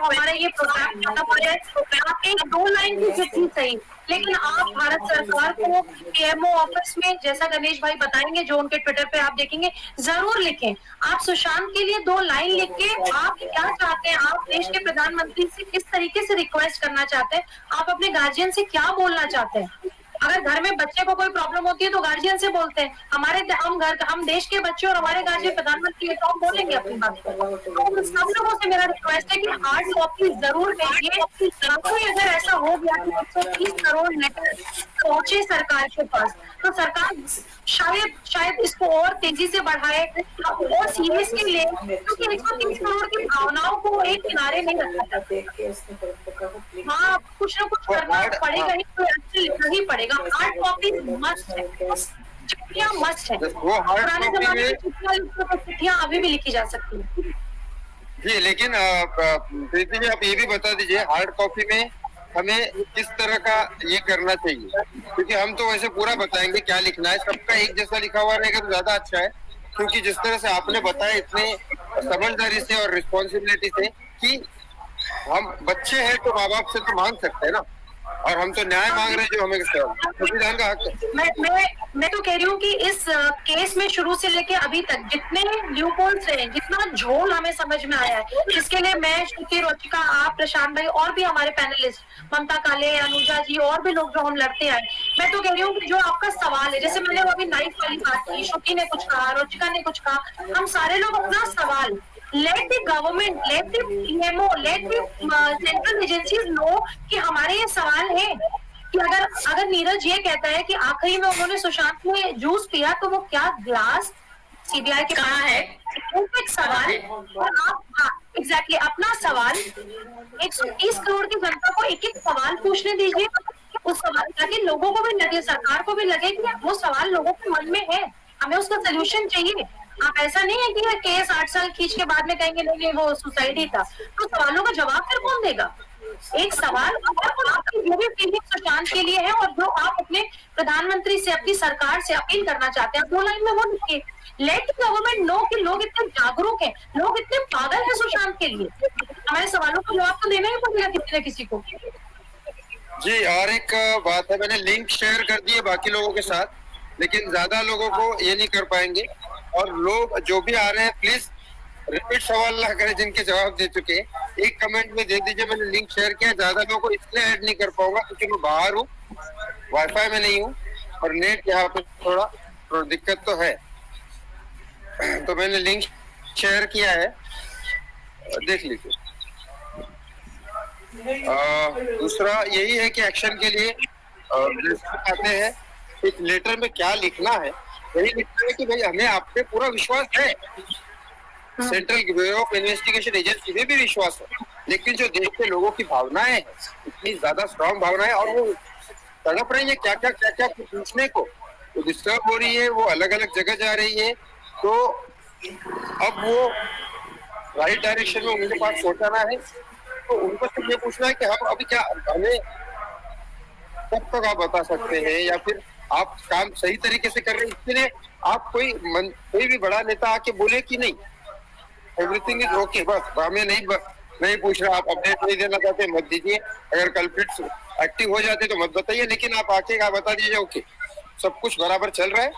जब हमारे ये प्रोग्राम खत्म हो जाए आप एक 2 लाइन की चिट्ठी सही, लेकिन आप भारत सरकार को पीएमओ ऑफिस में, जैसा गणेश भाई बताएंगे, जो उनके ट्विटर पे आप देखेंगे, जरूर लिखें। आप सुशांत के लिए 2 लाइन लिख के आप क्या चाहते हैं, आप देश के प्रधानमंत्री से किस तरीके से रिक्वेस्ट करना चाहते हैं, आप अपने गार्जियन से क्या बोलना चाहते हैं। अगर घर में बच्चे को कोई प्रॉब्लम होती है तो गार्जियन से बोलते हैं, हम देश के बच्चे और हमारे गार्जियन प्रधानमंत्री है तो हम बोलेंगे अपनी बात को। तो सब लोगों से मेरा रिक्वेस्ट है कि हार्ड कॉपी जरूर भेजिए। कोई अगर ऐसा हो गया कि 130 करोड़ लेटर पहुंचे सरकार के पास, तो सरकार शायद इसको और तेजी से बढ़ाए और सीरियसली ले, क्योंकि 130 करोड़ की भावनाओं को एक किनारे नहीं रखा जाता। हाँ, कुछ ना कुछ करना पड़ेगा ही, तो अच्छे लिखना ही पड़ेगा। हार्ड कॉपी मस्ट है, चिट्ठियां मस्ट है। पुराने जमाने में चिट्ठियां अभी भी लिखी जा सकती है जी। लेकिन प्रीति जी आप ये भी बता दीजिए, हार्ड कॉपी में हमें किस तरह का ये करना चाहिए, क्योंकि हम तो वैसे पूरा बताएंगे क्या लिखना है, सबका एक जैसा लिखा हुआ रहेगा तो ज्यादा अच्छा है। क्योंकि जिस तरह से आपने बताया इतने समझदारी से और रिस्पॉन्सिबिलिटी से कि हम बच्चे हैं तो माँ बाप से तो मांग सकते हैं ना, और हम तो न्याय मांग रहे हैं जो हमें संविधान का हक है। मैं तो कह रही हूँ कि इस केस में शुरू से लेके अभी तक जितने ल्यूपहोल्स रहे, जितना झोल हमें समझ में आया है, जिसके लिए मैं, श्रुति, रुचिका, आप, प्रशांत भाई और भी हमारे पैनलिस्ट, ममता काले, अनुजा जी और भी लोग जो हम लड़ते आए, मैं तो कह रही हूँ कि जो आपका सवाल है, जैसे मैंने अभी नाइफ वाली बात की, श्रुति ने कुछ कहा, रुचिका ने कुछ कहा, हम सारे लोग अपना सवाल let the government, let the PMO, let the central agencies know कि हमारे ये सवाल है कि अगर नीरज ये कहता है कि आखिरी में उन्होंने सुशांत में जूस पिया, तो वो क्या ग्लास सीबीआई के कहाँ है? एक सवाल, और आप एग्जैक्टली अपना सवाल 130 करोड़ की जनता को एक एक सवाल पूछने दीजिए, उस सवाल, ताकि लोगों को भी लगे, सरकार को भी लगे कि वो सवाल लोगों के मन में है, हमें उसका सोल्यूशन चाहिए। आप ऐसा नहीं है कि केस 8 साल खींच के बाद में कहेंगे नहीं वो सुसाइड ही था, तो सवालों का जवाब फिर कौन देगा? एक सवाल, आपकी जो भी फीलिंग सुशांत के लिए है और जो आप अपने प्रधानमंत्री से, अपनी सरकार से अपील करना चाहते हैं, 2 लाइन में वो लिखिए। लेट द गवर्नमेंट नो कि लोग इतने जागरूक हैं, लोग इतने पागल हैं सुशांत के लिए, हमारे सवालों का जवाब तो देना ही पड़ेगा किसी न किसी को। जी, और एक बात है, मैंने लिंक शेयर कर दिए बाकी लोगों के साथ, लेकिन ज्यादा लोगों को ये नहीं कर पाएंगे, और लोग जो भी आ रहे हैं प्लीज रिपीट सवाल ना करें जिनके जवाब दे चुके हैं, एक कमेंट में दे दीजिए। मैंने लिंक शेयर किया, ज्यादा लोगों को इसलिए ऐड नहीं कर पाऊंगा क्योंकि मैं बाहर हूँ, वाईफाई में नहीं हूँ, और नेट यहाँ पे थोड़ा दिक्कत तो है, तो मैंने लिंक शेयर किया है, देख लीजिए। दूसरा यही है कि एक्शन के लिए आते हैं, इस लेटर में क्या लिखना है, यही लिखना है कि भाई हमें आप पे पूरा विश्वास है, central bureau of investigation agency में भी विश्वास है, लेकिन जो देश के लोगों की भावनाएं हैं, इतनी ज्यादा स्ट्रांग भावनाएं, और वो तड़प रही है क्या पूछने को, वो डिस्टर्ब हो रही है, वो अलग अलग जगह जा रही है, तो अब वो राइट डायरेक्शन में उनके पास पहुंचाना है, तो उनको सिर्फ ये पूछना है कि हम अभी क्या, हमें कब तक आप बता सकते हैं, या फिर आप काम सही तरीके से कर रहे हैं, इसलिए आप कोई भी बड़ा नेता आके बोले कि नहीं एवरीथिंग इज ओके, बस हमें नहीं पूछ रहा, आप अपडेट नहीं देना चाहते मत दीजिए, अगर कल्प्रिट्स एक्टिव हो जाते तो मत बताइए, लेकिन आप आके बता दीजिए ओके सब कुछ बराबर चल रहा है,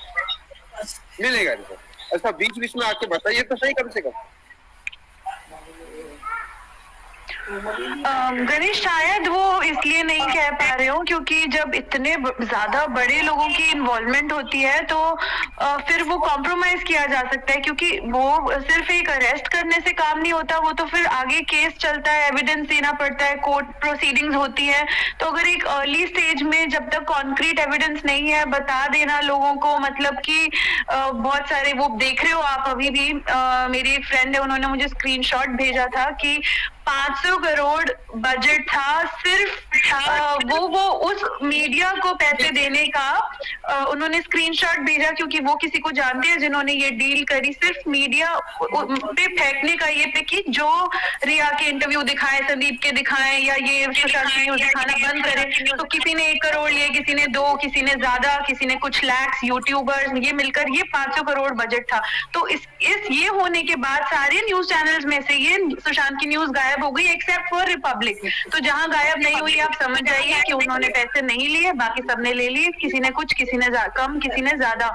मिलेगा रिजल्ट। ऐसा बीच में आके बताइए तो सही कम से कम। गणेश, शायद वो इसलिए नहीं कह पा रहे हो क्योंकि जब इतने ज्यादा बड़े लोगों की इन्वॉल्वमेंट होती है तो फिर वो कॉम्प्रोमाइज किया जा सकता है, क्योंकि वो सिर्फ एक अरेस्ट करने से काम नहीं होता, वो तो फिर आगे केस चलता है, एविडेंस देना पड़ता है, कोर्ट प्रोसीडिंग्स होती है, तो अगर एक अर्ली स्टेज में जब तक कॉन्क्रीट एविडेंस नहीं है बता देना लोगों को, मतलब कि बहुत सारे वो देख रहे हो आप अभी भी, मेरी एक फ्रेंड है उन्होंने मुझे स्क्रीनशॉट भेजा था कि 500 करोड़ बजट था सिर्फ वो उस मीडिया को पैसे देने का, उन्होंने स्क्रीनशॉट भेजा क्योंकि वो किसी को जानते हैं जिन्होंने ये डील करी, सिर्फ मीडिया पे फेंकने का ये पे कि जो रिया के इंटरव्यू दिखाए, संदीप के दिखाएं, या ये सुशांत के न्यूज़ दिखाना बंद करें, तो किसी ने 1 करोड़ लिए, किसी ने 2, किसी ने ज्यादा, किसी ने कुछ लैक्स, यूट्यूबर्स, ये मिलकर ये 500 करोड़ बजट था। तो इस ये होने के बाद सारे न्यूज चैनल्स में से ये सुशांत की न्यूज गायब गायब हो गई एक्सेप्ट फॉर रिपब्लिक। तो जहां गायब नहीं हुई आप समझ जाइए कि उन्होंने पैसे नहीं लिए, बाकी सबने ले लिए, किसी ने कुछ, किसी ने कम, किसी ने ज्यादा।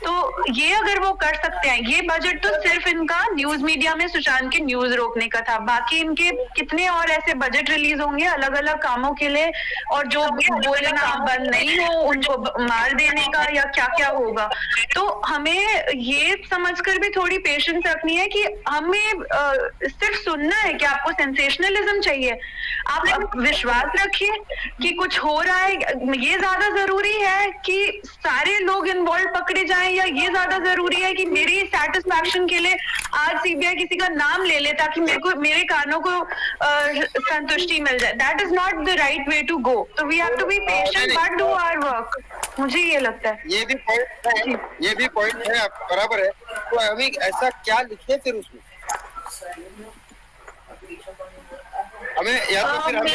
तो ये अगर वो कर सकते हैं, ये बजट तो सिर्फ इनका न्यूज मीडिया में सुशांत की न्यूज रोकने का था, बाकी इनके कितने और ऐसे बजट रिलीज होंगे अलग अलग कामों के लिए, और जो बोले काम बंद नहीं हो उनको मार देने का या क्या क्या होगा। तो हमें ये समझकर भी थोड़ी पेशेंस रखनी है कि हमें सिर्फ सुनना है कि आपको सेंसेशनलिज्म चाहिए, आप विश्वास रखिए कि कुछ हो रहा है। ये ज्यादा जरूरी है कि सारे लोग इन्वॉल्व पकड़े जाएं, या ये ज्यादा जरूरी है कि मेरी सेटिस्फैक्शन के लिए आज सीबीआई किसी का नाम ले ले ताकि मेरे कानों को संतुष्टि मिल जाए। That is not the right way to go. तो we have to be patient but do our work. मुझे ये लगता है ये भी पॉइंट है, आप बराबर है। तो अभी ऐसा क्या लिखे फिर उसमें, हमें या तो फिर हमें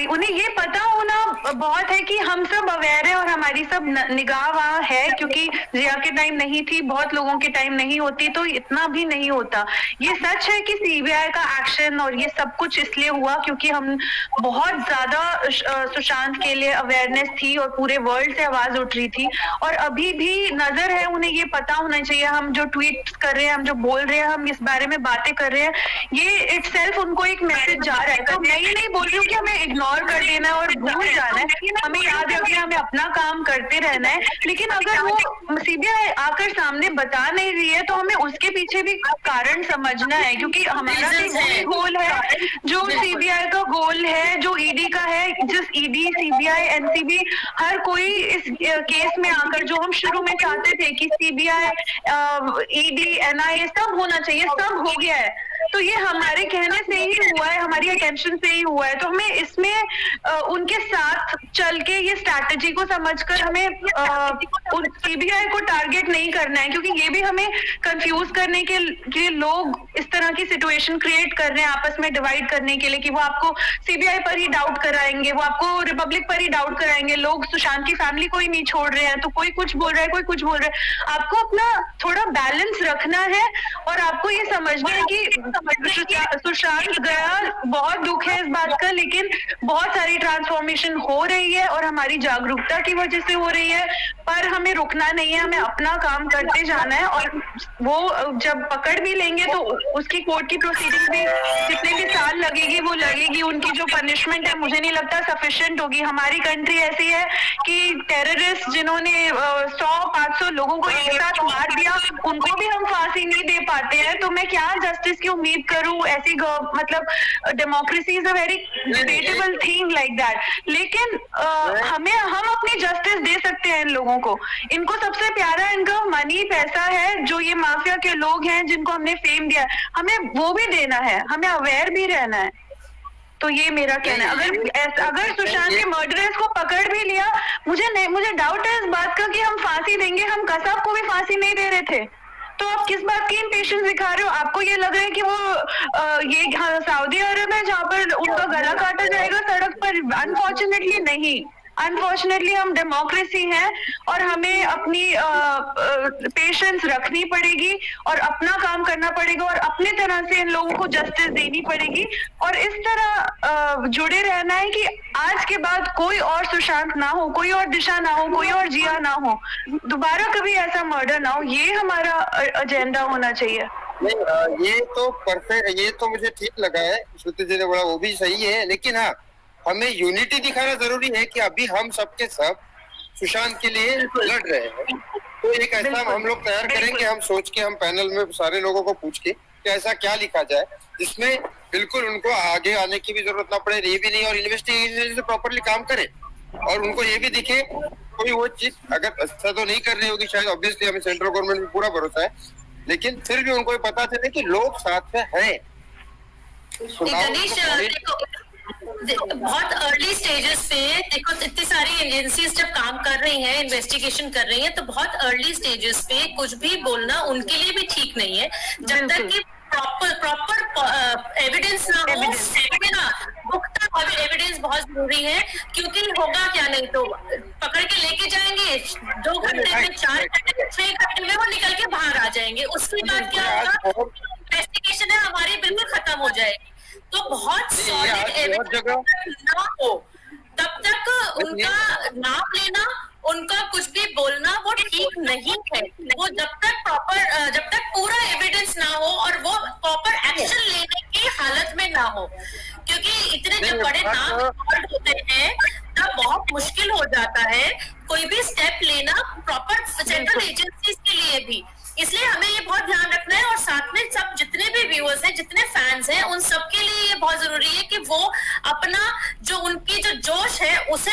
उन्हें ये पता होना बहुत है कि हम सब अवेयर है और हमारी सब निगाह वहाँ है, क्योंकि जिया के टाइम नहीं थी, बहुत लोगों के टाइम नहीं होती तो इतना भी नहीं होता। ये सच है कि सीबीआई का एक्शन और ये सब कुछ इसलिए हुआ क्योंकि हम बहुत ज्यादा सुशांत के लिए अवेयरनेस थी और पूरे वर्ल्ड से आवाज उठ रही थी, और अभी भी नजर है। उन्हें ये पता होना चाहिए, हम जो ट्वीट कर रहे हैं, हम जो बोल रहे हैं, हम इस बारे में बातें कर रहे हैं, ये इटसेल्फ उनको एक मैसेज जा रहा है। तो मैं ये नहीं बोल रही हूँ कि हमें इग्नोर कर देना है और भूल जाना है, हमें याद रखना है, हमें अपना काम करते रहना है। लेकिन अगर वो सीबीआई आकर सामने बता नहीं रही है तो हमें उसके पीछे भी कारण समझना है, क्योंकि हमारा एक गोल है जो सीबीआई का गोल है, जो ईडी का है। जिस ईडी, सीबीआई, एनसीबी, हर कोई इस केस में आकर, जो हम शुरू में चाहते थे कि सीबीआई, ईडी, एनआईए सब होना चाहिए, सब हो गया है। तो ये हमारे कहने से ही हुआ है, हमारी अटेंशन से ही हुआ है। तो हमें इसमें उनके साथ चल के ये स्ट्रैटेजी को समझकर हमें सीबीआई को टारगेट नहीं करना है, क्योंकि ये भी हमें कंफ्यूज करने के लिए लोग इस तरह की सिचुएशन क्रिएट कर रहे हैं आपस में डिवाइड करने के लिए, कि वो आपको सीबीआई पर ही डाउट कराएंगे, वो आपको रिपब्लिक पर ही डाउट कराएंगे। लोग सुशांत की फैमिली को ही नहीं छोड़ रहे हैं, तो कोई कुछ बोल रहा है, कोई कुछ बोल रहा है। आपको अपना थोड़ा बैलेंस रखना है और आपको ये समझना है कि सुशांत गया, बहुत दुख है इस बात का, लेकिन बहुत सारी ट्रांसफॉर्मेशन हो रही है और हमारी जागरूकता की वजह से हो रही है। पर हमें रुकना नहीं है, हमें अपना काम करते जाना है, और वो जब पकड़ भी लेंगे तो उसकी कोर्ट की प्रोसीडिंग भी जितने भी साल लगेगी वो लगेगी। उनकी जो पनिशमेंट है मुझे नहीं लगता सफिशिएंट होगी। हमारी कंट्री ऐसी है कि टेररिस्ट जिन्होंने 100-500 लोगों को एक साथ मार दिया, उनको भी हम फांसी नहीं दे पाते हैं। तो मैं क्या जस्टिस की उम्मीद करूं? ऐसी मतलब democracy is a very debatable thing like that. लेकिन हम अपनी जस्टिस दे सकते हैं इन लोगों को। इनको सबसे प्यारा इनका मनी, पैसा है, जो ये माफिया के लोग हैं जिनको हमने फेम दिया, हमें वो भी देना है, हमें अवेयर भी रहना है। तो ये मेरा कहना है। अगर सुशांत के मर्डरर्स को पकड़ भी लिया, मुझे डाउट है इस बात का कि हम फांसी देंगे। हम कसाब को भी फांसी नहीं दे रहे थे, तो आप किस बात की इम्पेशेंस दिखा रहे हो? आपको ये लग रहा है कि वो ये सऊदी अरब है जहाँ पर उनका गला काटा जाएगा सड़क पर? अनफॉर्चुनेटली नहीं। अनफॉर्चुनेटली हम डेमोक्रेसी है और हमें अपनी पेशेंस रखनी पड़ेगी और अपना काम करना पड़ेगा और अपने तरह से इन लोगों को जस्टिस देनी पड़ेगी, और इस तरह जुड़े रहना है कि आज के बाद कोई और सुशांत ना हो, कोई और दिशा ना हो, कोई और जिया ना हो, दोबारा कभी ऐसा मर्डर ना हो। ये हमारा एजेंडा होना चाहिए। नहीं, ये तो परफेक्ट, ये तो मुझे ठीक लगा है, श्रुति जी ने बोला वो भी सही है। लेकिन हाँ, हमें यूनिटी दिखाना जरूरी है कि अभी हम सबके सब सुशांत के लिए लड़ रहे हैं। तो एक ऐसा हम लोग तैयार करेंगे, हम सोच के, हम पैनल में सारे लोगों को पूछ के कि ऐसा क्या लिखा जाए जिसमें बिल्कुल उनको आगे आने की भी जरूरत ना पड़े, ये भी नहीं, और इन्वेस्टिगेशन से प्रॉपरली काम करे और उनको ये भी दिखे कोई वो चीज अगर अच्छा तो नहीं कर रही होगी शायद, ऑब्वियसली हमें सेंट्रल गवर्नमेंट में पूरा भरोसा है, लेकिन फिर भी उनको पता चले कि लोग साथ में हैं। बहुत अर्ली स्टेजेस पे देखो, इतनी सारी एजेंसीज जब काम कर रही हैं, इन्वेस्टिगेशन कर रही हैं, तो बहुत अर्ली स्टेजेस पे कुछ भी बोलना उनके लिए भी ठीक नहीं है जब तक कि प्रॉपर एविडेंस ना हो, पुख्ता अभी एविडेंस बहुत जरूरी है, क्योंकि होगा क्या, नहीं तो पकड़ के लेके जाएंगे 2 घंटे में, 4 घंटे में, 6 घंटे में वो निकल के बाहर आ जाएंगे। उसके बाद क्या होगा, इन्वेस्टिगेशन है हमारी बिल्कुल खत्म हो जाएगी। तो बहुत सॉलिड एविडेंस ना हो तब तक उनका नाम लेना, उनका कुछ भी बोलना वो ठीक नहीं है। वो जब तक पूरा एविडेंस ना हो और वो प्रॉपर एक्शन लेने की हालत में ना हो, क्योंकि इतने जब बड़े नाम होते हैं तब बहुत मुश्किल हो जाता है कोई भी स्टेप लेना प्रॉपर सेंट्रल एजेंसीज के लिए भी। इसलिए हमें ये बहुत ध्यान रखना है, और साथ में सब जितने भी व्यूअर्स हैं, जितने फैंस हैं, उन सबके लिए ये बहुत जरूरी है कि वो अपना जो उनकी जो जोश है उसे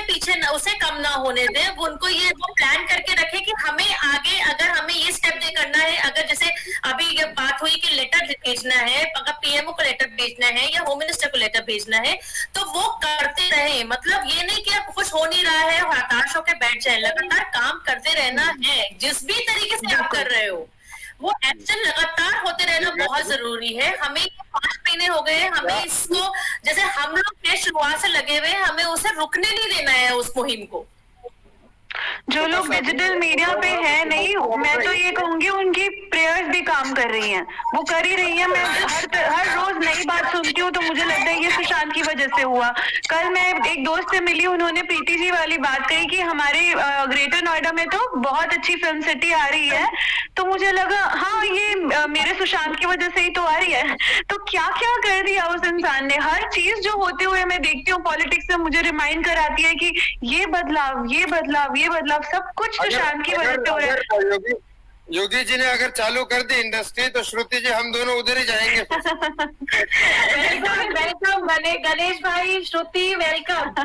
कम ना होने दें। वो उनको ये वो प्लान करके रखे कि हमें आगे अगर हमें ये स्टेप करना है, अगर जैसे अभी ये बात हुई कि लेटर भेजना है, अगर पीएमओ को लेटर भेजना है या होम मिनिस्टर को लेटर भेजना है, तो वो करते रहे। मतलब ये नहीं कि अब कुछ हो नहीं रहा है और हताश होकर बैठ जाए, लगातार काम करते रहना है। जिस भी तरीके से आप कर रहे हो वो एक्शन लगातार होते रहना बहुत जरूरी है। हमें 5 महीने हो गए, हमें इसको जैसे हम लोग शुरुआत से लगे हुए, हमें उसे रुकने नहीं देना है उस मुहिम को। जो लोग डिजिटल मीडिया पे है, नहीं मैं तो ये कहूंगी उनकी प्रेयर्स भी काम कर रही हैं, वो कर ही रही हैं। मैं हर रोज नई बात सुनती हूँ तो मुझे लगता है ये सुशांत की वजह से हुआ। कल मैं एक दोस्त से मिली, उन्होंने प्रीति जी वाली बात कही कि हमारे ग्रेटर नोएडा में तो बहुत अच्छी फिल्म सिटी आ रही है, तो मुझे लगा हाँ ये मेरे सुशांत की वजह से ही तो आ रही है। तो क्या क्या कर दिया उस इंसान ने। हर चीज जो होते हुए मैं देखती हूँ पॉलिटिक्स में, मुझे रिमाइंड कराती है कि ये बदलाव सब कुछ सुशांत की वजह से हो रहा है। योगी जी ने अगर चालू कर दी इंडस्ट्री तो श्रुति जी हम दोनों उधर ही जाएंगे। वेलकम गणेश भाई, श्रुति वेलकम।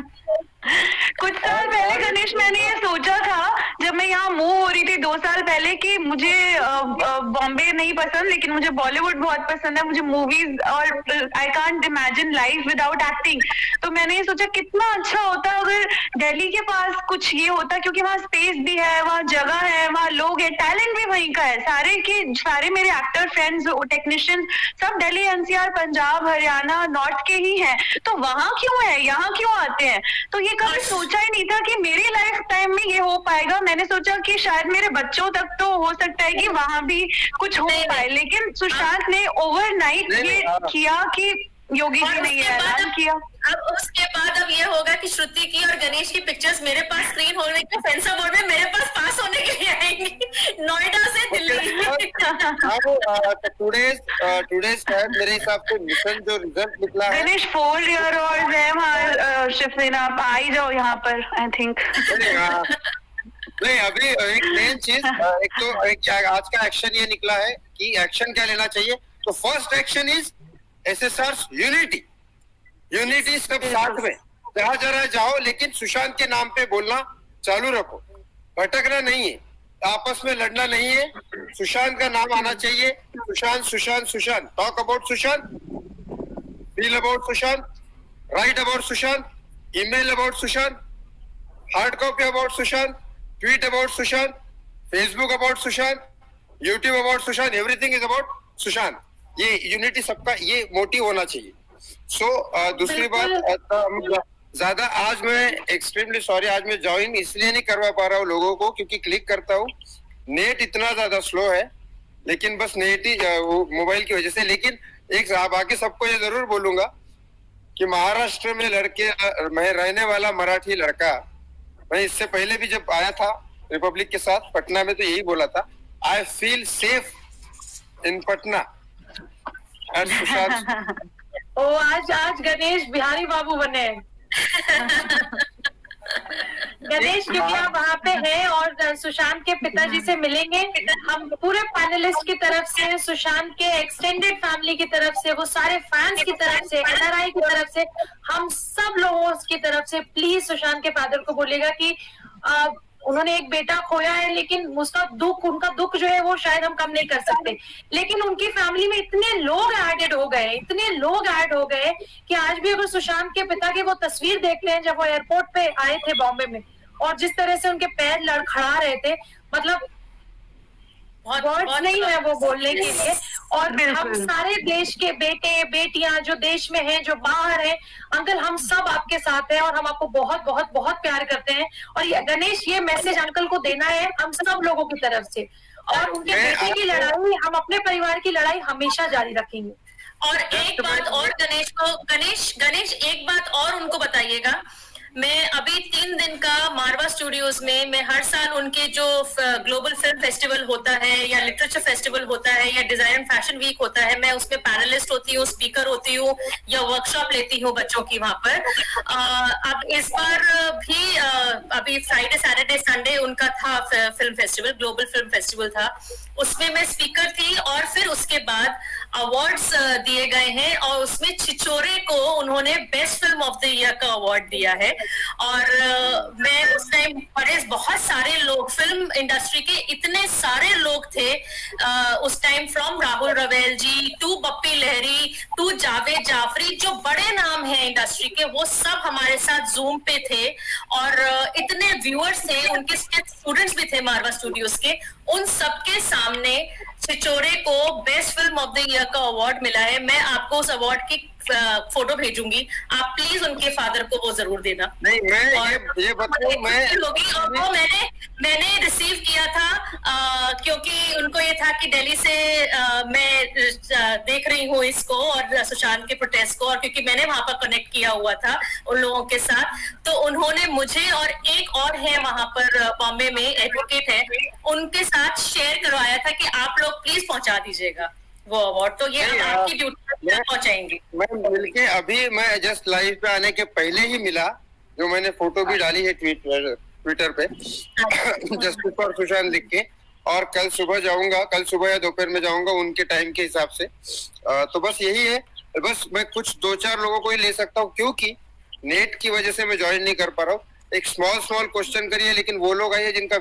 कुछ साल पहले गणेश मैंने ये सोचा था जब मैं यहाँ मूव हो रही थी 2 साल पहले कि मुझे बॉम्बे नहीं पसंद, लेकिन मुझे बॉलीवुड बहुत पसंद है, मुझे मूवीज और I can't imagine life without acting. तो मैंने ये सोचा कितना अच्छा होता अगर दिल्ली के पास कुछ ये होता, क्योंकि वहाँ स्पेस भी है, वहाँ जगह है, वहाँ लोग है, टैलेंट भी वहीं का है। सारे मेरे एक्टर फ्रेंड्स, टेक्नीशियन सब दिल्ली, एनसीआर, पंजाब, हरियाणा, नॉर्थ के ही हैं। तो वहाँ क्यों है, यहाँ क्यों आते हैं। तो ये कभी सोचा ही नहीं था कि मेरी लाइफ टाइम में ये हो पाएगा। मैंने सोचा कि शायद मेरे बच्चों तक तो हो सकता है कि वहां भी कुछ हो पाए, लेकिन सुशांत ने ओवरनाइट ये किया कि योगी जी ने ये ऐलान किया। अब उसके बाद अब ये होगा कि श्रुति की और गणेश की पिक्चर्स मेरे पास स्क्रीन होने के सेंसर बोर्ड में मेरे पास होने के लिए आएंगी नोएडा से दिल्ली। टुडेज मेरे हिसाब से मिशन जो रिजल्ट निकला है, गणेश 4 year old है वहाँ शिफ्ट, आप आ ही जाओ यहाँ पर। आई थिंक नहीं अभी एक मेन चीज, एक आज का एक्शन ये निकला है कि एक्शन क्या लेना चाहिए। तो first action is SSR unity, सब साथ में जरा जाओ, लेकिन सुशांत के नाम पे बोलना चालू रखो, भटकना नहीं है, आपस में लड़ना नहीं है। सुशांत का नाम आना चाहिए। Sushant, talk about Sushant, feel about Sushant, right about Sushant, email about Sushant, hard copy about Sushant, tweet about Sushant, Facebook about Sushant, YouTube about Sushant, everything is about Sushant. ये यूनिटी सबका ये मोटिव होना चाहिए। दूसरी बात, ज्यादा आज मैं एक्सट्रीमली सॉरी, आज मैं ज्वाइन इसलिए नहीं करवा पा रहा हूँ लोगों को क्योंकि क्लिक करता हूँ, नेट इतना ज्यादा स्लो है, लेकिन बस नेट ही मोबाइल की वजह से। लेकिन एक बाकी सबको ये जरूर बोलूंगा कि महाराष्ट्र में मैं रहने वाला मराठी लड़का, मैं इससे पहले भी जब आया था रिपब्लिक के साथ पटना में तो यही बोला था, I feel safe in Patna. ओ आज गणेश बिहारी बाबू बने। गणेश क्योंकि आप वहाँ पे हैं और सुशांत के पिताजी से मिलेंगे, हम पूरे पैनलिस्ट की तरफ से, सुशांत के एक्सटेंडेड फैमिली की तरफ से, वो सारे फैंस की तरफ से, NRI की तरफ से, हम सब लोगों की तरफ से प्लीज सुशांत के फादर को बोलेगा कि उन्होंने एक बेटा खोया है, लेकिन उनका दुख जो है वो शायद हम कम नहीं कर सकते, लेकिन उनकी फैमिली में इतने लोग ऐड हो गए कि आज भी अगर सुशांत के पिता की वो तस्वीर देखते हैं जब वो एयरपोर्ट पे आए थे बॉम्बे में, और जिस तरह से उनके पैर लड़खड़ा रहे थे, मतलब वर्ड्स नहीं है वो बोलने के लिए। और हम बिल्कुल। सारे देश के बेटे बेटियां जो देश में हैं, जो बाहर हैं, अंकल हम सब आपके साथ हैं और हम आपको बहुत बहुत बहुत प्यार करते हैं। और ये गणेश, ये मैसेज अंकल को देना है हम सब लोगों की तरफ से। और उनके बेटे की लड़ाई, हम अपने परिवार की लड़ाई हमेशा जारी रखेंगे। और एक बात और गणेश एक बात और उनको बताइएगा। मैं अभी 3 दिन का मारवा स्टूडियोज में, मैं हर साल उनके जो ग्लोबल फिल्म फेस्टिवल होता है या लिटरेचर फेस्टिवल होता है या डिजाइन एंड फैशन वीक होता है, मैं उसमें पैनलिस्ट होती हूँ, स्पीकर होती हूँ या वर्कशॉप लेती हूँ बच्चों की वहां पर। अब इस बार भी अभी फ्राइडे सैटरडे संडे उनका था film festival, global film festival था, उसमें मैं स्पीकर थी। और फिर उसके बाद अवार्ड्स दिए गए हैं और उसमें छिछोरे को उन्होंने best film of the year का अवार्ड दिया है। और मैं उस टाइम बहुत सारे लोग, फिल्म इंडस्ट्री के इतने सारे लोग थे उस time, from Rahul Rawail ji to Bappi Lahiri to Javed Jaffrey, जो बड़े नाम हैं इंडस्ट्री के, वो सब हमारे साथ जूम पे थे। और इतने व्यूअर्स थे, उनके स्टूडेंट्स भी थे मारवा स्टूडियोज के, उन सबके सामने छिछोरे को best film of the year का अवार्ड मिला है। मैं आपको उस अवार्ड की फोटो भेजूंगी, आप प्लीज उनके फादर को वो जरूर देना। नहीं, मैं ये बताऊं, मैं होगी। और वो मैंने रिसीव किया था क्योंकि उनको ये था कि दिल्ली से मैं देख रही हूँ इसको और सुशांत के प्रोटेस्ट को, और क्योंकि मैंने वहां पर कनेक्ट किया हुआ था उन लोगों के साथ, तो उन्होंने मुझे और एक और है वहां पर बॉम्बे में एडवोकेट है, उनके साथ शेयर करवाया था कि आप लोग प्लीज पहुंचा दीजिएगा वो अवार्ड। तो ये हम आपकी ड्यूटी पर पहुंचाएंगे। मैं मिलके अभी, मैं जस्ट लाइव पे आने के पहले ही मिला, जो मैंने फोटो भी डाली है ट्विटर पे जस्टिस फॉर सुशांत लिख के, और कल सुबह जाऊंगा, कल सुबह या दोपहर में जाऊंगा उनके टाइम के हिसाब से। तो बस यही है, बस मैं कुछ 2-4 लोगों को ही ले सकता हूँ क्योंकि नेट की वजह से मैं ज्वाइन नहीं कर पा रहा हूँ। एक स्मॉल क्वेश्चन करिए, लेकिन वो लोग आइए जिनका